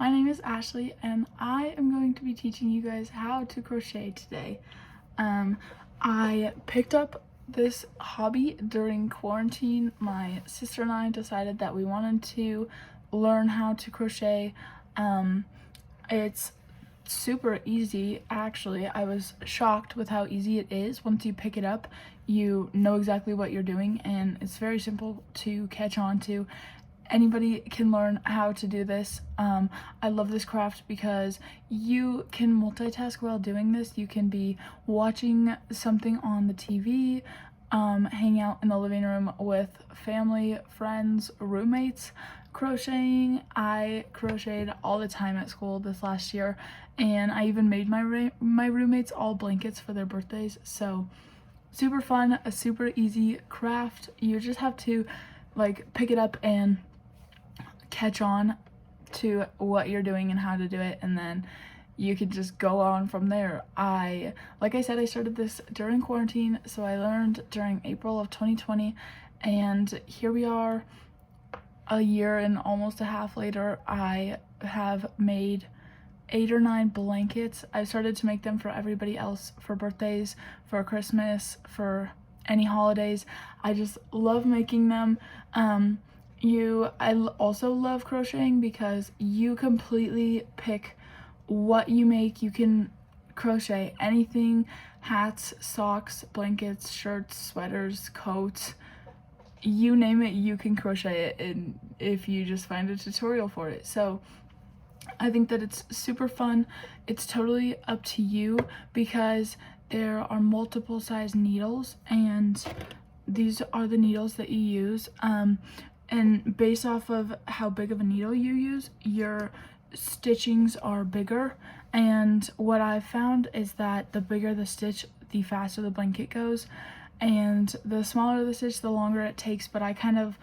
My name is Ashley and I am going to be teaching you guys how to crochet today. I picked up this hobby during quarantine. My sister and I decided that we wanted to learn how to crochet. It's super easy, actually. I was shocked with how easy it is. Once you pick it up, you know exactly what you're doing and it's very simple to catch on to. Anybody can learn how to do this. I love this craft because you can multitask while doing this. You can be watching something on the TV, hang out in the living room with family, friends, roommates, crocheting. I crocheted all the time at school this last year, and I even made my roommates all blankets for their birthdays. So super fun, a super easy craft. You just have to pick it up and catch on to what you're doing and how to do it, and then you could just go on from there. Like I said, I started this during quarantine, so I learned during April of 2020, and here we are a year and almost a half later. I have made 8 or 9 blankets. I started to make them for everybody else, for birthdays, for Christmas, for any holidays. I just love making them. I also love crocheting because you completely pick what you make. You can crochet anything: hats, socks, blankets, shirts, sweaters, coats, you name it, you can crochet it, and if you just find a tutorial for it. So I think that it's super fun. It's totally up to you because there are multiple size needles, and these are the needles that you use. And based off of how big of a needle you use, your stitchings are bigger. And what I've found is that the bigger the stitch, the faster the blanket goes, and the smaller the stitch, the longer it takes. But I kind of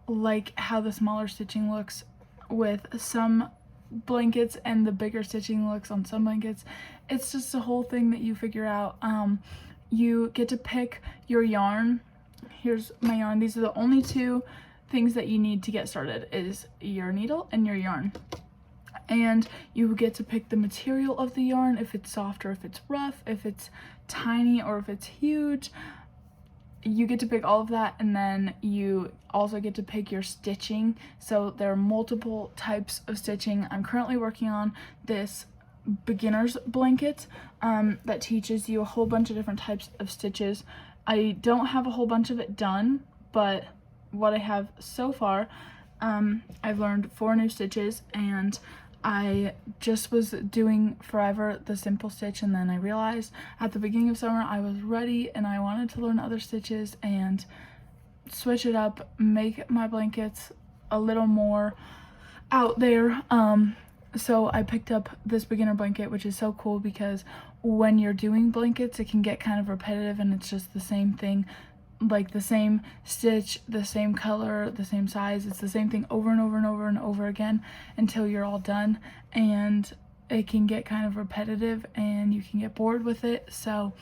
like how the smaller stitching looks with some blankets and the bigger stitching looks on some blankets. It's just a whole thing that you figure out. You get to pick your yarn. Here's my yarn. These are the only two things that you need to get started, is your needle and your yarn. And you get to pick the material of the yarn, if it's soft or if it's rough, if it's tiny or if it's huge. You get to pick all of that, and then you also get to pick your stitching. So there are multiple types of stitching. I'm currently working on this beginner's blanket that teaches you a whole bunch of different types of stitches. I don't have a whole bunch of it done, but what I have so far, I've learned 4 new stitches, and I just was doing forever the simple stitch, and then I realized at the beginning of summer I was ready and I wanted to learn other stitches and switch it up, make my blankets a little more out there. So I picked up this beginner blanket, which is so cool because when you're doing blankets it can get kind of repetitive and it's just the same thing, like the same stitch, the same color, the same size. It's the same thing over and over and over and over again until you're all done, and it can get kind of repetitive and you can get bored with it. So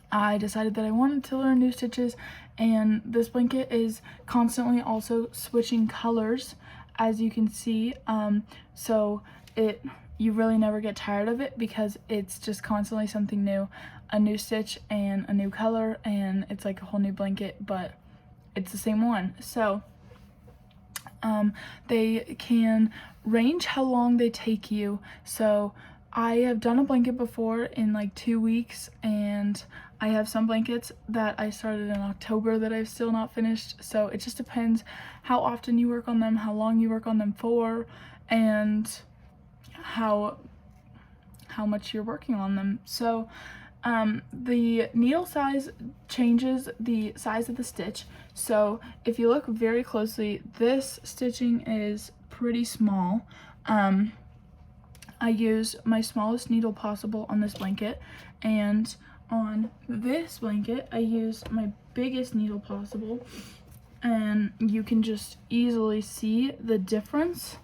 I decided that I wanted to learn new stitches, and this blanket is constantly also switching colors, as you can see. So you really never get tired of it because it's just constantly something new, a new stitch and a new color, and it's like a whole new blanket, but it's the same one. So they can range how long they take you. So I have done a blanket before in like 2 weeks, and I have some blankets that I started in October that I've still not finished. So it just depends how often you work on them, how long you work on them for, and how much you're working on them. So the needle size changes the size of the stitch. So if you look very closely, this stitching is pretty small. I use my smallest needle possible on this blanket, and on this blanket I use my biggest needle possible, and you can just easily see the difference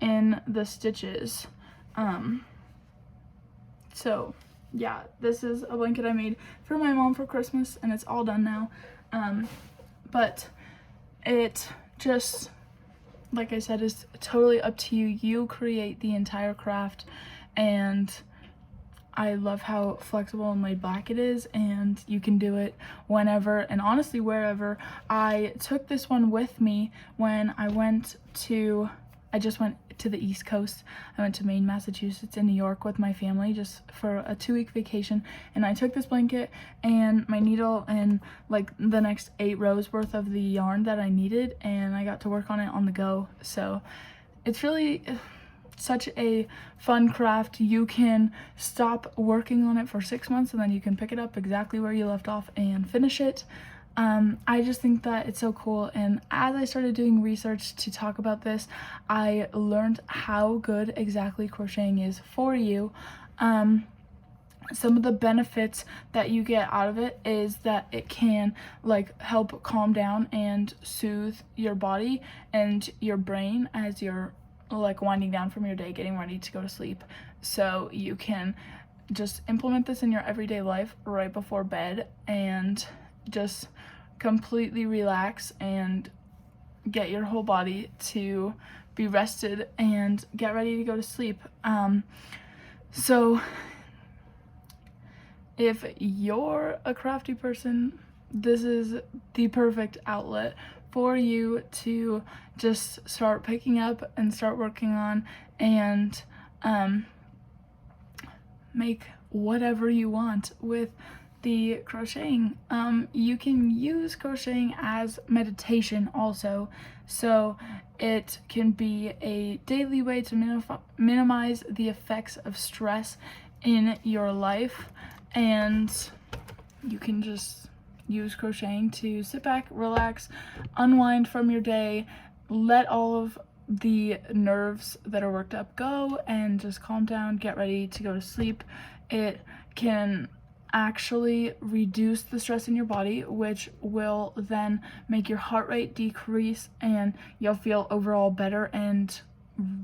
in the stitches. So yeah, this is a blanket I made for my mom for Christmas, and it's all done now. But it just like I said, is totally up to you. You create the entire craft, and I love how flexible and laid back it is, and you can do it whenever and honestly wherever. I took this one with me when I just went to the East Coast. I went to Maine, Massachusetts, and New York with my family just for a 2-week vacation, and I took this blanket and my needle and like the next 8 rows worth of the yarn that I needed, and I got to work on it on the go. So it's really such a fun craft. You can stop working on it for 6 months and then you can pick it up exactly where you left off and finish it. I just think that it's so cool, and as I started doing research to talk about this, I learned how good exactly crocheting is for you. Some of the benefits that you get out of it is that it can like help calm down and soothe your body and your brain as you're like winding down from your day, getting ready to go to sleep. So you can just implement this in your everyday life right before bed and just completely relax and get your whole body to be rested and get ready to go to sleep. So if you're a crafty person, this is the perfect outlet for you to just start picking up and start working on and make whatever you want with the crocheting. You can use crocheting as meditation also, so it can be a daily way to minimize the effects of stress in your life, and you can just use crocheting to sit back, relax, unwind from your day, let all of the nerves that are worked up go, and just calm down, get ready to go to sleep. It can actually reduce the stress in your body, which will then make your heart rate decrease and you'll feel overall better and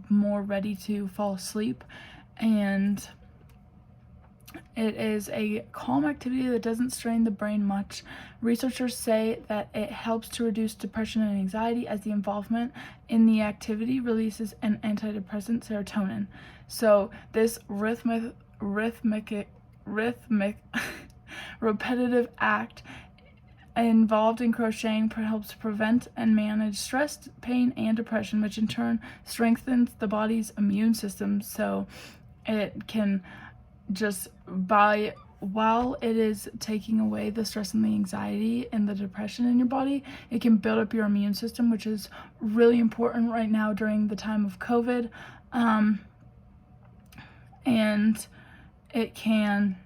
more ready to fall asleep. And it is a calm activity that doesn't strain the brain much. Researchers say that it helps to reduce depression and anxiety as the involvement in the activity releases an antidepressant, serotonin. So this rhythmic repetitive act involved in crocheting helps to prevent and manage stress, pain, and depression, which in turn strengthens the body's immune system. So it can just while it is taking away the stress and the anxiety and the depression in your body, it can build up your immune system, which is really important right now during the time of COVID. And it can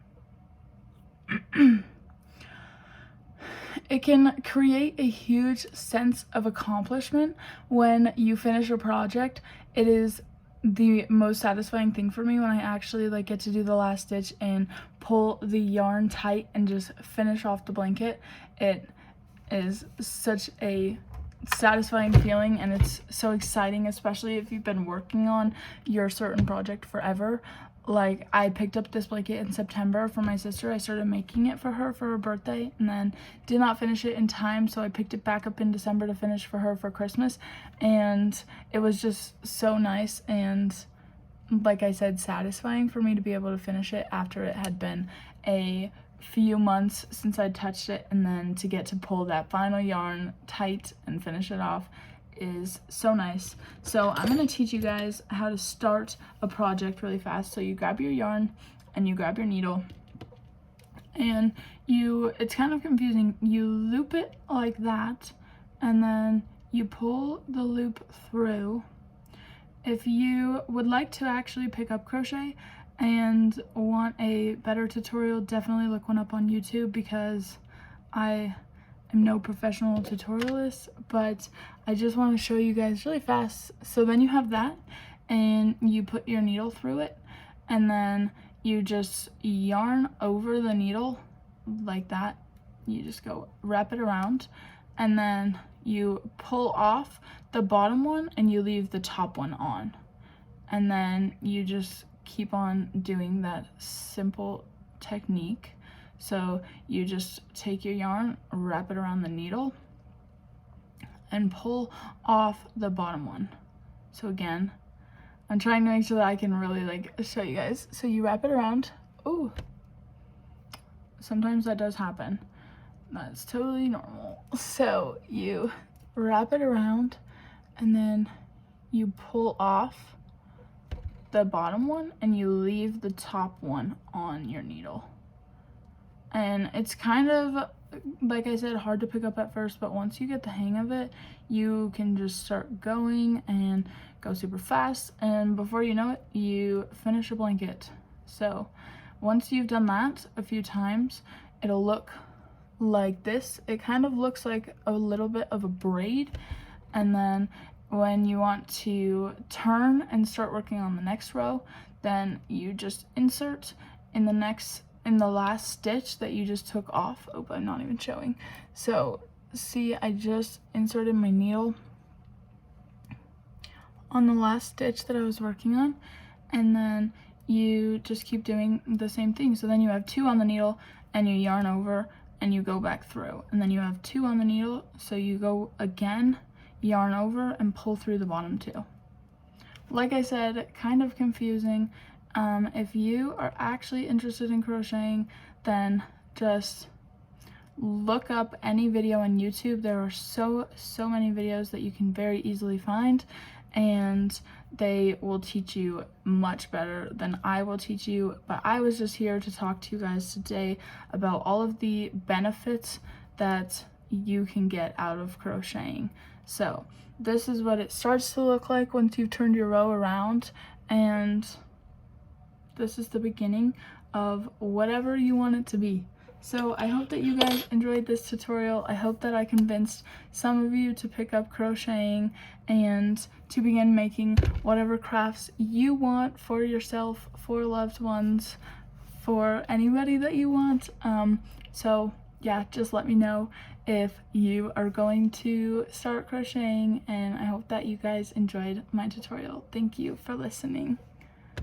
it can create a huge sense of accomplishment when you finish a project. It is the most satisfying thing for me when I actually like get to do the last stitch and pull the yarn tight and just finish off the blanket. It is such a satisfying feeling, and it's so exciting, especially if you've been working on your certain project forever. Like, I picked up this blanket in September for my sister. I started making it for her birthday and then did not finish it in time, so I picked it back up in December to finish for her for Christmas, and it was just so nice and, like I said, satisfying for me to be able to finish it after it had been a few months since I'd touched it, and then to get to pull that final yarn tight and finish it off is so nice. So I'm going to teach you guys how to start a project really fast. So you grab your yarn and you grab your needle, and it's kind of confusing. You loop it like that, and then you pull the loop through. If you would like to actually pick up crochet and want a better tutorial, definitely look one up on YouTube, because I am no professional tutorialist, but I just want to show you guys really fast. So then you have that, and you put your needle through it, and then you just yarn over the needle like that. You just go wrap it around, and then you pull off the bottom one and you leave the top one on, and then you just keep on doing that simple technique. So you just take your yarn, wrap it around the needle, and pull off the bottom one. So again, I'm trying to make sure that I can really like show you guys. So you wrap it around. Ooh, sometimes that does happen. That's totally normal. So you wrap it around and then you pull off the bottom one and you leave the top one on your needle. And it's kind of, like I said, hard to pick up at first, but once you get the hang of it, you can just start going and go super fast, and before you know it, you finish a blanket. So once you've done that a few times, it'll look like this. It kind of looks like a little bit of a braid, and then when you want to turn and start working on the next row, then you just insert in the last stitch that you just took off. Oh, I'm not even showing. So see, I just inserted my needle on the last stitch that I was working on, and then you just keep doing the same thing. So then you have 2 on the needle and you yarn over and you go back through, and then you have 2 on the needle, so you go again, yarn over and pull through the bottom 2. Like I said, kind of confusing. If you are actually interested in crocheting, then just look up any video on YouTube. There are so many videos that you can very easily find, and they will teach you much better than I will teach you. But I was just here to talk to you guys today about all of the benefits that you can get out of crocheting. So this is what it starts to look like once you've turned your row around, and this is the beginning of whatever you want it to be. So I hope that you guys enjoyed this tutorial. I hope that I convinced some of you to pick up crocheting and to begin making whatever crafts you want for yourself, for loved ones, for anybody that you want. So yeah, just let me know if you are going to start crocheting, and I hope that you guys enjoyed my tutorial. Thank you for listening.